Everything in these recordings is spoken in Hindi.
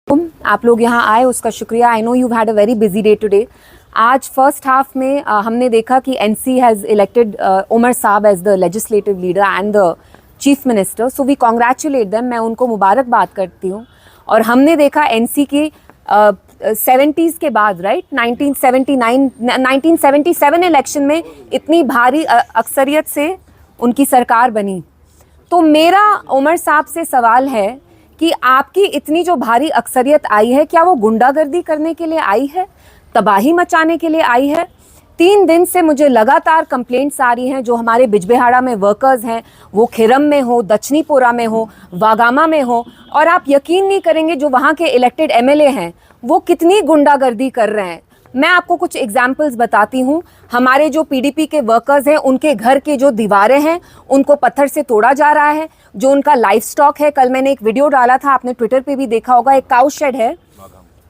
आप लोग यहाँ आए उसका शुक्रिया। I know you had a very busy day today. आज फर्स्ट हाफ में हमने देखा कि NC has elected Omar sahab as the legislative leader and the chief minister, so we congratulate them. मैं उनको मुबारकबाद करती हूँ। और हमने देखा एनसी की 70s के बाद, राइट, 1977 इलेक्शन में इतनी भारी अक्सरियत से उनकी सरकार बनी। तो मेरा उमर साहब से सवाल है कि आपकी इतनी जो भारी अक्सरियत आई है, क्या वो गुंडागर्दी करने के लिए आई है, तबाही मचाने के लिए आई है? 3 दिन से मुझे लगातार कंप्लेंट्स आ रही हैं। जो हमारे बिजबेहाड़ा में वर्कर्स हैं, वो खिरम में हो, दक्षिणीपुरा में हो, वागामा में हो, और आप यकीन नहीं करेंगे जो वहाँ के इलेक्टेड एमएलए हैं वो कितनी गुंडागर्दी कर रहे हैं। मैं आपको कुछ एग्जाम्पल्स बताती हूँ। हमारे जो पीडीपी के वर्कर्स हैं, उनके घर के जो दीवारें हैं उनको पत्थर से तोड़ा जा रहा है। जो उनका लाइफ स्टॉक है, कल मैंने एक वीडियो डाला था, आपने ट्विटर पे भी देखा होगा, एक काउ शेड है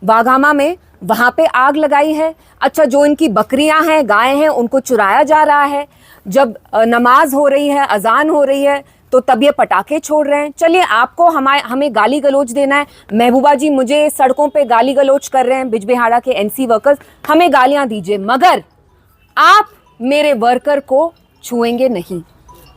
वाघामा में, वहाँ पे आग लगाई है। अच्छा, जो इनकी बकरियां हैं, गायें हैं, उनको चुराया जा रहा है। जब नमाज हो रही है, अजान हो रही है, तो तब ये पटाखे छोड़ रहे हैं। चलिए, आपको हमें गाली गलौज देना है, महबूबा जी मुझे सड़कों पे गाली गलौज कर रहे हैं बिजबेहाड़ा के एनसी वर्कर्स, हमें गालियां दीजिए, मगर आप मेरे वर्कर को छुएंगे नहीं।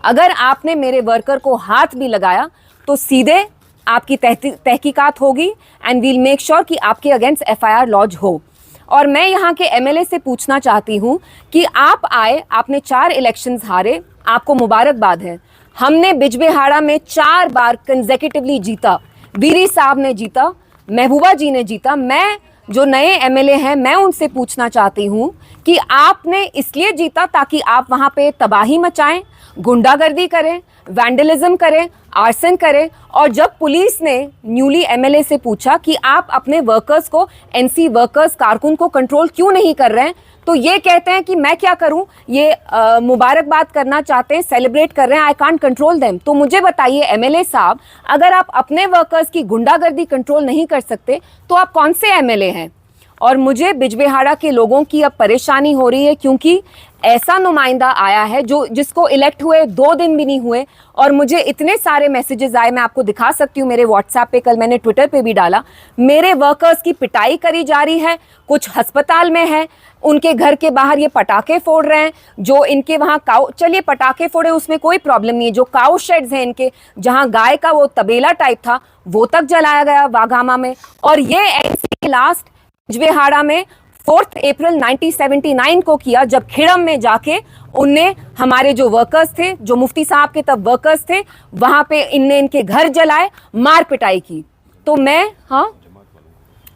अगर आपने मेरे वर्कर को हाथ भी लगाया तो सीधे आपकी तहकीकात होगी एंड वील मेक श्योर कि आपके अगेंस्ट एफआईआर लॉन्च हो। और मैं यहाँ के एमएलए से पूछना चाहती हूँ कि आप आए, आपने 4 इलेक्शंस हारे, आपको मुबारकबाद है। हमने बिजबेहाड़ा में 4 बार कंसेक्यूटिवली जीता। वीरी साहब ने जीता, महबूबा जी ने जीता। मैं जो नए एमएलए हैं, मैं उनसे पूछना चाहती हूँ कि आपने इसलिए जीता ताकि आप वहाँ पे तबाही मचाएं, गुंडागर्दी करें, वैंडलिज्म करें, आर्सन करें। और जब पुलिस ने न्यूली एमएलए से पूछा कि आप अपने वर्कर्स को, एनसी वर्कर्स कारकुन को कंट्रोल क्यों नहीं कर रहे हैं, तो ये कहते हैं कि मैं क्या करूं, ये मुबारकबाद करना चाहते हैं, सेलिब्रेट कर रहे हैं, आई कांट कंट्रोल देम। तो मुझे बताइए एमएलए साहब, अगर आप अपने वर्कर्स की गुंडागर्दी कंट्रोल नहीं कर सकते तो आप कौन से एमएलए हैं? और मुझे बिजबेहाड़ा के लोगों की अब परेशानी हो रही है, क्योंकि ऐसा नुमाइंदा आया है जिसको इलेक्ट हुए 2 दिन भी नहीं हुए, और मुझे इतने सारे मैसेजेस आए, मैं आपको दिखा सकती हूँ मेरे व्हाट्सएप पे, कल मैंने ट्विटर पे भी डाला। मेरे वर्कर्स की पिटाई करी जा रही है, कुछ अस्पताल में है, उनके घर के बाहर ये पटाखे फोड़ रहे हैं। जो इनके वहाँ काउ, चलिए पटाखे फोड़े उसमें कोई प्रॉब्लम नहीं है, जो काउ शेड्स हैं इनके, जहाँ गाय का वो तबेला टाइप था, वो तक जलाया गया वाघामा में। और ये ऐसी लास्ट बिजबेहाड़ा में 4 अप्रैल 1979 को किया, जब खिड़म में जाके उनने हमारे जो वर्कर्स थे, जो मुफ्ती साहब के तब वर्कर्स थे, वहां पे इनने इनके घर जलाए, मार पिटाई की। तो मैं, हाँ,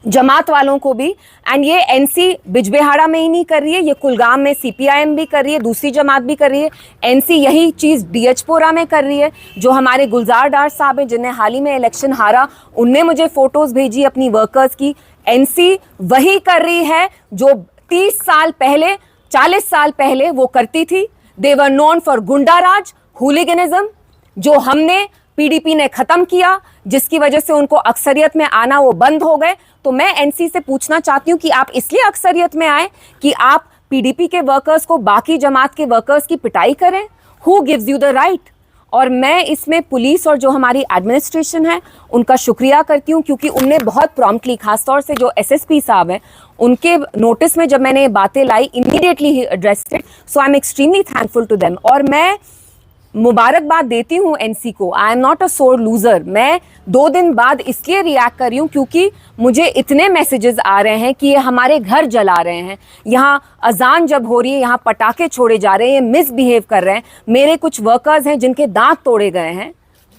जमात वालों को भी, एंड ये एनसी बिजबेहाड़ा में ही नहीं कर रही है, ये कुलगाम में सीपीआईएम भी कर रही है, दूसरी जमात भी कर रही है। एनसी यही चीज़ डीएचपोरा में कर रही है। जो हमारे गुलजार डार साहब हैं, जिन्हें हाल ही में इलेक्शन हारा, उनने मुझे फोटोज भेजी अपनी वर्कर्स की। एनसी वही कर रही है जो 30 साल पहले, 40 साल पहले वो करती थी। दे वर नोन फॉर गुंडाराज, हुलिगनिज्म, जो हमने पीडीपी ने खत्म किया, जिसकी वजह से उनको अक्सरियत में आना वो बंद हो गए। तो मैं एनसी से पूछना चाहती हूँ कि आप इसलिए अक्सरियत में आए कि आप पीडीपी के वर्कर्स को बाकी जमात के वर्कर्स की पिटाई करें? Who gives you the right? और मैं इसमें पुलिस और जो हमारी एडमिनिस्ट्रेशन है उनका शुक्रिया करती हूँ, क्योंकि उनने बहुत प्रॉम्प्टली, खासतौर से जो एसएसपी साहब हैं, उनके नोटिस में जब मैंने ये बातें लाई, इमीडिएटली ही addressed it. So I am extremely thankful to them. और मैं मुबारकबाद देती हूँ एनसी को। आई एम नॉट अ सोर लूजर। मैं 2 दिन बाद इसलिए रिएक्ट कर रही हूँ क्योंकि मुझे इतने मैसेजेस आ रहे हैं कि ये हमारे घर जला रहे हैं, यहाँ अजान जब हो रही है यहाँ पटाखे छोड़े जा रहे हैं, ये मिसबिहेव कर रहे हैं। मेरे कुछ वर्कर्स हैं जिनके दांत तोड़े गए हैं।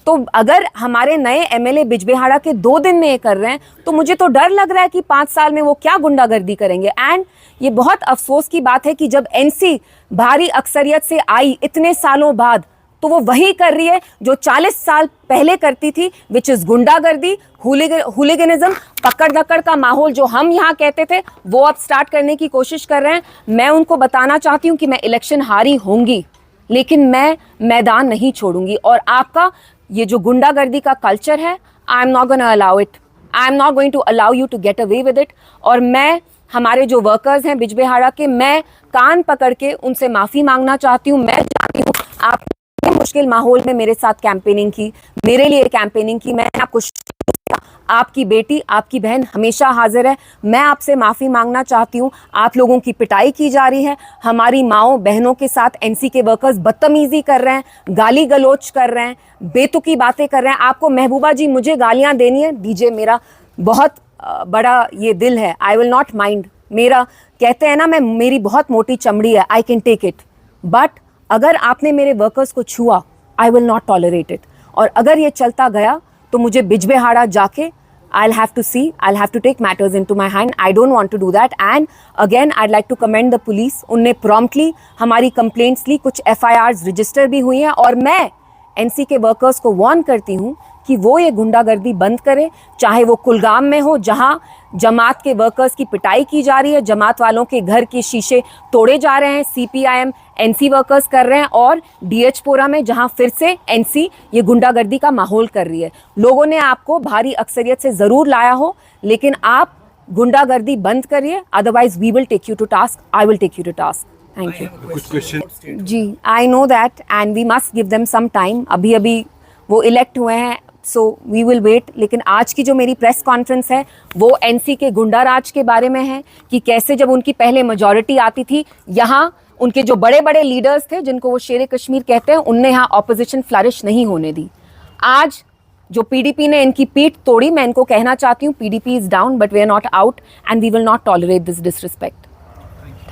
तो अगर हमारे नए एमएलए बिजबेहाड़ा के 2 दिन में ये कर रहे हैं, तो मुझे तो डर लग रहा है कि 5 साल में वो क्या गुंडागर्दी करेंगे। एंड ये बहुत अफसोस की बात है कि जब एनसी भारी अक्सरियत से आई इतने सालों बाद, तो वो वही कर रही है जो 40 साल पहले करती थी, विच इज गुंडागर्दी, हुलिगनिज्म, पकड़ धक्कड़ का माहौल जो हम यहाँ कहते थे, वो अब स्टार्ट करने की कोशिश कर रहे हैं। मैं उनको बताना चाहती हूँ कि मैं इलेक्शन हारी होंगी, लेकिन मैं मैदान नहीं छोड़ूंगी। और आपका ये जो गुंडागर्दी का कल्चर है, I am not gonna allow it, I am not going to allow you to get away with it. और मैं हमारे जो वर्कर्स हैं बिजबेहाड़ा के, मैं कान पकड़ के उनसे माफ़ी मांगना चाहती हूँ। मैं चाहती हूँ आप बड़े मुश्किल माहौल में मेरे साथ कैंपेनिंग की, मेरे लिए कैंपेनिंग की। मैं आपको, आपकी बेटी, आपकी बहन हमेशा हाजिर है। मैं आपसे माफ़ी मांगना चाहती हूँ। आप लोगों की पिटाई की जा रही है, हमारी माओ बहनों के साथ एनसी के वर्कर्स बदतमीजी कर रहे हैं, गाली गलौज कर रहे हैं, बेतुकी बातें कर रहे हैं। आपको महबूबा जी मुझे गालियाँ देनी है, दीजिए, मेरा बहुत बड़ा ये दिल है, आई विल नॉट माइंड। मेरा, कहते हैं ना, मेरी बहुत मोटी चमड़ी है, I can take it. But अगर आपने मेरे वर्कर्स को छुआ, I will not tolerate it. और अगर ये चलता गया तो मुझे बिजबेहाड़ा जाके I'll have to take matters into my hand. I don't want to do that. And again, I'd like to commend the police. उनने promptly हमारी complaints ली, कुछ FIRs register भी हुई हैं। और मैं NC के workers को warn करती हूँ कि वो ये गुंडागर्दी बंद करे, चाहे वो कुलगाम में हो जहाँ जमात के वर्कर्स की पिटाई की जा रही है, जमात वालों के घर के शीशे तोड़े जा रहे हैं, CPIM NC वर्कर्स कर रहे हैं, और DH-पोरा में जहाँ फिर से NC ये गुंडागर्दी का माहौल कर रही है। लोगों ने आपको भारी अक्सरियत से ज़रूर लाया हो, लेकिन आप गुंडागर्दी बंद करिए, otherwise we will take you to task, I will take you to task. Thank you ji, I know that and we must give them some time. अभी वो इलेक्ट हुए हैं, सो वी विल वेट। लेकिन आज की जो मेरी प्रेस कॉन्फ्रेंस है वो एनसी के गुंडा राज के बारे में है, कि कैसे जब उनकी पहले मेजॉरिटी आती थी, यहाँ उनके जो बड़े बड़े लीडर्स थे जिनको वो शेर कश्मीर कहते हैं, उनने यहाँ ऑपोजिशन फ्लरिश नहीं होने दी। आज जो पीडीपी ने इनकी पीठ तोड़ी, मैं इनको कहना चाहती हूँ, PDP is down but we are not out and we will not tolerate this disrespect.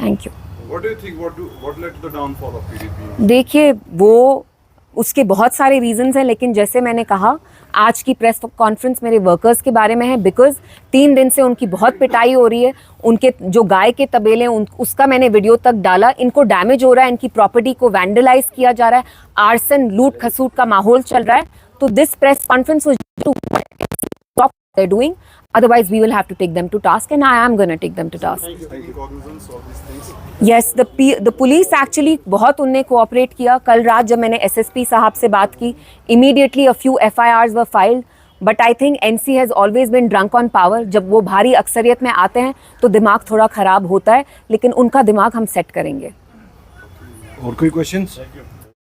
Thank you. What do you think? What led to the downfall of PDP? देखिए, वो उसके बहुत सारे रीजंस हैं, लेकिन जैसे मैंने कहा, आज की प्रेस कॉन्फ्रेंस मेरे वर्कर्स के बारे में है, बिकॉज 3 दिन से उनकी बहुत पिटाई हो रही है। उनके जो गाय के तबेले उसका मैंने वीडियो तक डाला, इनको डैमेज हो रहा है, इनकी प्रॉपर्टी को वैंडलाइज किया जा रहा है, आर्सन, लूट खसूट का माहौल चल रहा है। तो this press conference was to what they are doing, otherwise we will have to take them to task and I am going to take them to task. Yes, the police actually बहुत उनने कोऑपरेट किया। कल रात जब मैंने SSP साहब से बात की, immediately a few FIRs were filed, but I think NC has always been drunk on power. जब वो भारी अक्सरियत में आते हैं तो दिमाग थोड़ा ख़राब होता है, लेकिन उनका दिमाग हम सेट करेंगे। और कोई क्वेश्चंस?